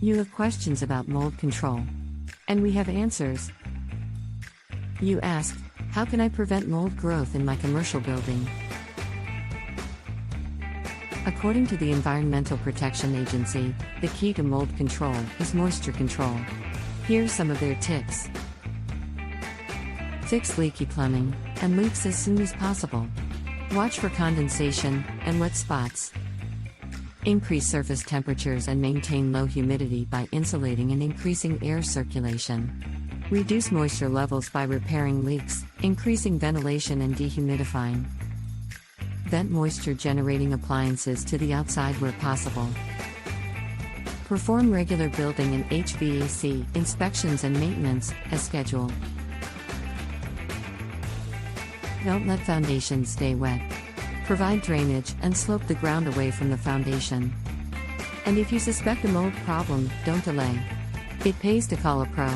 You have questions about mold control. And we have answers. You ask, how can I prevent mold growth in my commercial building? According to the Environmental Protection Agency, the key to mold control is moisture control. Here's some of their tips. Fix leaky plumbing and leaks as soon as possible. Watch for condensation and wet spots. Increase surface temperatures and maintain low humidity by insulating and increasing air circulation. Reduce moisture levels by repairing leaks, increasing ventilation and dehumidifying. Vent moisture-generating appliances to the outside where possible. Perform regular building and HVAC inspections and maintenance, as scheduled. Don't let foundations stay wet. Provide drainage and slope the ground away from the foundation. And if you suspect a mold problem, don't delay. It pays to call a pro.